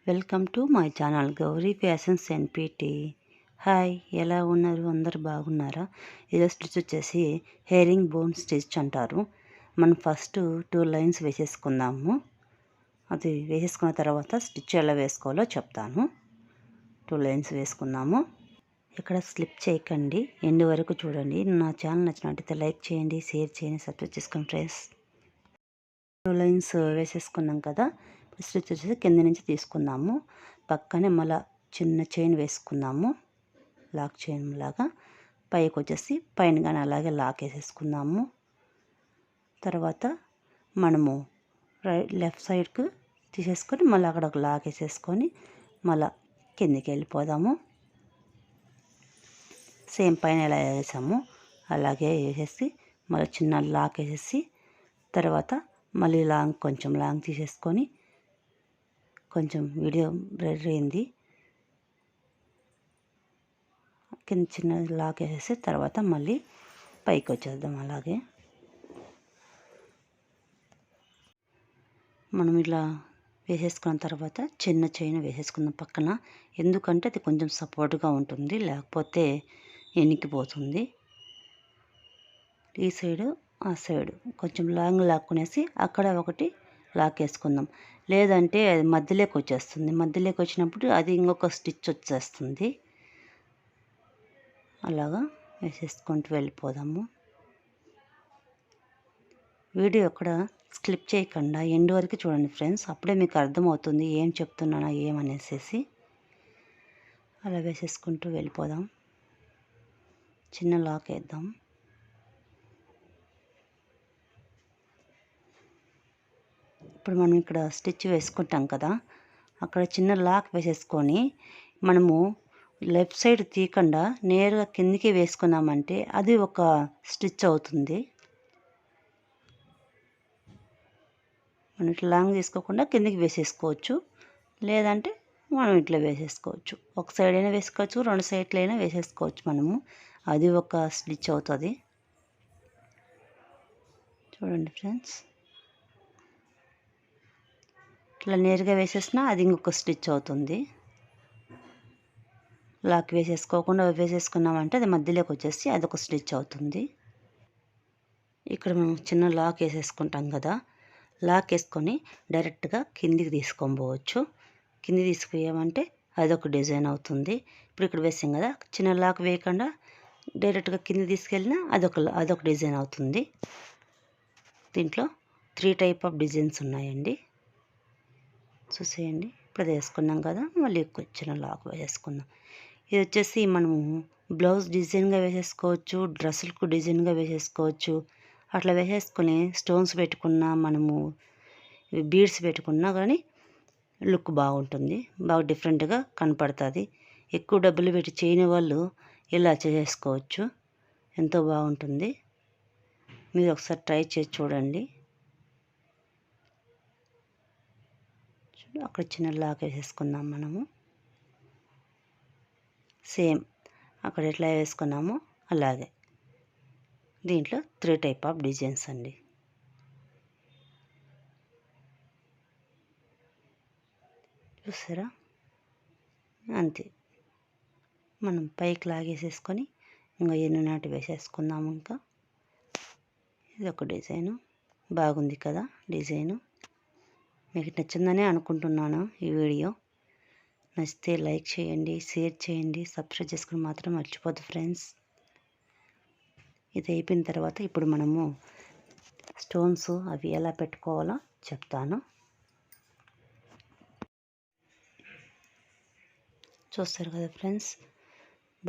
Welcome to my channel Gauri fashions NPT. Hi, ఎలా ఉన్నారు? అందరు బాగున్నారా? ఈరోజు స్టిచ్ వచ్చేసి హెరింగ్ బోన్ స్టిచ్ అంటారు. మనం ఫస్ట్ 2 లైన్స్ వేసేసుకుందాము. అది వేసేసుకున్న తర్వాత స్టిచ్ ఎలా వేసుకోవాలో చెప్తాను. 2 లైన్స్ వేసుకుందాము. ఇక్కడ స్లిప్ చేయకండి, ఎండ్ వరకు చూడండి. నా ఛానల్ నచ్చినట్టయితే లైక్ చేయండి, షేర్ చేయండి, సబ్స్క్రైబ్ చేసుకోండి ఫ్రెండ్స్. 2 లైన్స్ వేసేసుకున్నాం కదా. స్టిచ్ వచ్చేసి కింద నుంచి తీసుకుందాము. పక్కనే మళ్ళీ చిన్న చైన్ వేసుకుందాము, లాక్ చైన్ లాగా. పైకి వచ్చేసి పైన కానీ అలాగే లాక్ వేసేసుకుందాము. తర్వాత మనము లెఫ్ట్ సైడ్కి తీసేసుకొని మళ్ళీ అక్కడ ఒక లాక్ వేసేసుకొని మళ్ళీ కిందికి వెళ్ళిపోదాము. సేమ్ పైన ఎలా వేసాము అలాగే వేసేసి మళ్ళీ చిన్న లాక్ వేసేసి తర్వాత మళ్ళీ కొంచెం లాంగ్ తీసేసుకొని కొంచెం వీడియో బ్లర్ అయింది, కింద చిన్న లాక్ వేసేసి తర్వాత మళ్ళీ పైకి వచ్చేద్దాం. అలాగే మనం ఇలా వేసేసుకున్న తర్వాత చిన్న చైన్ వేసేసుకుందాం పక్కన. ఎందుకంటే అది కొంచెం సపోర్ట్గా ఉంటుంది, లేకపోతే ఎనికిపోతుంది. ఈ సైడు ఆ సైడు కొంచెం లాంగ్ లాక్కునేసి అక్కడ ఒకటి లాక్ వేసుకుందాం. లేదంటే అది మధ్యలోకి వచ్చేస్తుంది. మధ్యలోకి వచ్చినప్పుడు అది ఇంకొక స్టిచ్ వచ్చేస్తుంది. అలాగా వేసేసుకుంటూ వెళ్ళిపోదాము. వీడియో అక్కడ స్కిప్ చేయకుండా ఎండ్ వరకు చూడండి ఫ్రెండ్స్, అప్పుడే మీకు అర్థమవుతుంది ఏం చెప్తున్నానా ఏమనేసి. అలా వేసేసుకుంటూ వెళ్ళిపోదాం. చిన్న లాక్ వేద్దాం. ఇప్పుడు మనం ఇక్కడ స్టిచ్ వేసుకుంటాం కదా, అక్కడ చిన్న లాక్ వేసేసుకొని మనము లెఫ్ట్ సైడ్ తీయకుండా నేరుగా కిందికి వేసుకున్నామంటే అది ఒక స్టిచ్ అవుతుంది. మనం ఇట్లా లాంగ్ తీసుకోకుండా కిందికి వేసేసుకోవచ్చు, లేదంటే మనం ఇట్లా వేసేసుకోవచ్చు. ఒక సైడ్ అయినా వేసుకోవచ్చు, 2 సైడ్లు అయినా వేసేసుకోవచ్చు మనము. అది ఒక స్టిచ్ అవుతుంది. చూడండి ఫ్రెండ్స్, ఇట్లా నేరుగా వేసేసినా అది ఇంకొక స్టిచ్ అవుతుంది. లాక్ వేసేసుకోకుండా వేసేసుకున్నామంటే అది మధ్యలోకి వచ్చేసి అదొక స్టిచ్ అవుతుంది. ఇక్కడ మనం చిన్న లాక్ వేసేసుకుంటాం కదా, లాక్ వేసుకొని డైరెక్ట్గా కిందికి తీసుకొని పోవచ్చు. కింది తీసుకుపోయామంటే అదొక డిజైన్ అవుతుంది. ఇప్పుడు ఇక్కడ వేసాం కదా, చిన్న లాక్ వేయకుండా డైరెక్ట్గా కింది తీసుకెళ్ళినా అదొక డిజైన్ అవుతుంది. దీంట్లో 3 టైప్ ఆఫ్ డిజైన్స్ ఉన్నాయండి, చూసేయండి. ఇప్పుడు వేసుకున్నాం కదా, మళ్ళీ చిన్న లాక్ వేసేసుకుందాం. ఇది వచ్చేసి మనము బ్లౌజ్ డిజైన్గా వేసేసుకోవచ్చు, డ్రెస్సులకు డిజైన్గా వేసేసుకోవచ్చు. అట్లా వేసేసుకొని స్టోన్స్ పెట్టుకున్నా, మనము బీడ్స్ పెట్టుకున్నా కానీ లుక్ బాగుంటుంది, బాగా డిఫరెంట్గా కనపడుతుంది. ఎక్కువ డబ్బులు పెట్టి చేయని వాళ్ళు ఇలా చేసుకోవచ్చు, ఎంతో బాగుంటుంది. మీరు ఒకసారి ట్రై చేసి చూడండి. అక్కడ చిన్న లాక్ వేసేసుకుందాం మనము. సేమ్ అక్కడ ఎట్లా వేసుకున్నామో అలాగే దీంట్లో 3 టైప్ ఆఫ్ డిజైన్స్ అండి. చూసారా? అంతే. మనం పైకి లాగేసేసుకొని ఇంకా ఎన్ని నాటి వేసేసుకుందాము. ఇంకా ఇది ఒక డిజైను, బాగుంది కదా డిజైను. మీకు నచ్చిందనే అనుకుంటున్నాను. ఈ వీడియో నచ్చితే లైక్ చేయండి, షేర్ చేయండి, సబ్స్క్రైబ్ చేసుకుని మాత్రం మర్చిపోద్దు ఫ్రెండ్స్. ఇది అయిపోయిన తర్వాత ఇప్పుడు మనము స్టోన్స్ అవి ఎలా పెట్టుకోవాలో చెప్తాను. చూస్తారు కదా ఫ్రెండ్స్,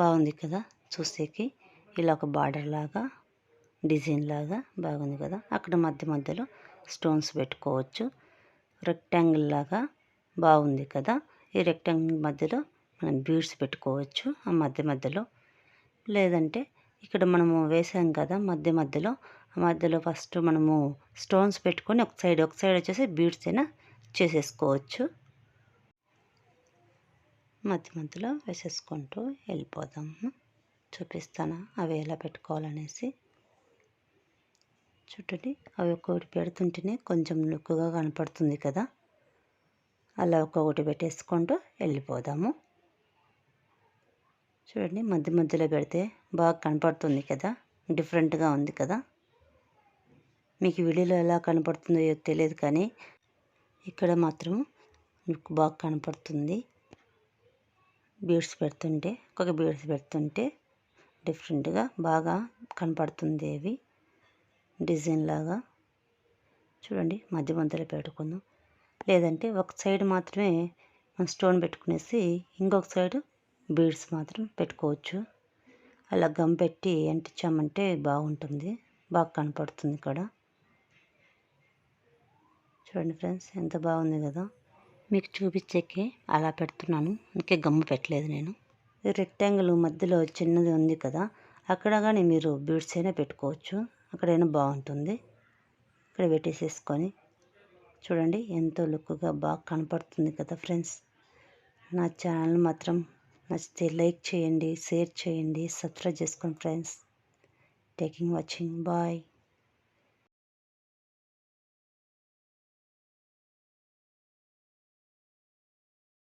బాగుంది కదా చూసేకి. ఇలా ఒక బార్డర్ లాగా డిజైన్ లాగా బాగుంది కదా. అక్కడ మధ్యలో స్టోన్స్ పెట్టుకోవచ్చు. రెక్టాంగిల్ లాగా బాగుంది కదా. ఈ రెక్టాంగిల్ మధ్యలో మనం బీడ్స్ పెట్టుకోవచ్చు ఆ మధ్యలో. లేదంటే ఇక్కడ మనము వేసాం కదా మధ్యలో ఫస్ట్ మనము స్టోన్స్ పెట్టుకొని ఒక సైడ్ వచ్చేసి బీడ్స్ అయినా చేసేసుకోవచ్చు. మధ్యలో వేసేసుకుంటూ వెళ్ళిపోదాము. చూపిస్తాను అవి ఎలా పెట్టుకోవాలనేసి. చూడండి, అవి ఒకటి పెడుతుంటేనే కొంచెం లుక్గా కనపడుతుంది కదా. అలా ఒక్కొక్కటి పెట్టేసుకుంటూ వెళ్ళిపోదాము. చూడండి, మధ్య మధ్యలో పెడితే బాగా కనపడుతుంది కదా, డిఫరెంట్గా ఉంది కదా. మీకు వీడియోలో ఎలా కనపడుతుందో తెలియదు, కానీ ఇక్కడ మాత్రం మీకు బాగా కనపడుతుంది. బీడ్స్ పెడుతుంటే, ఒక్కొక్క బీడ్స్ పెడుతుంటే డిఫరెంట్గా బాగా కనపడుతుంది. అవి డిజైన్ లాగా చూడండి, మధ్య మధ్యలో పెట్టుకుందాం. లేదంటే ఒక సైడ్ మాత్రమే మనం స్టోన్ పెట్టుకునేసి ఇంకొక సైడ్ బీడ్స్ మాత్రం పెట్టుకోవచ్చు. అలా గమ్ పెట్టి అంటించామంటే బాగుంటుంది, బాగా కనపడుతుంది ఇక్కడ. చూడండి ఫ్రెండ్స్, ఎంత బాగుంది కదా. మీకు చూపించేకి అలా పెడుతున్నాను, ఇంకే గమ్ము పెట్టలేదు నేను. రెక్టాంగిల్ మధ్యలో చిన్నది ఉంది కదా, అక్కడ కానీ మీరు బీడ్స్ అయినా పెట్టుకోవచ్చు, అక్కడైనా బాగుంటుంది. ఇక్కడ పెట్టేసేసుకొని చూడండి, ఎంతో లుక్గా బాగా కనపడుతుంది కదా ఫ్రెండ్స్. నా ఛానల్ మాత్రం నచ్చితే లైక్ చేయండి, షేర్ చేయండి, సబ్స్క్రైబ్ చేసుకోండి ఫ్రెండ్స్. Taking watching, bye.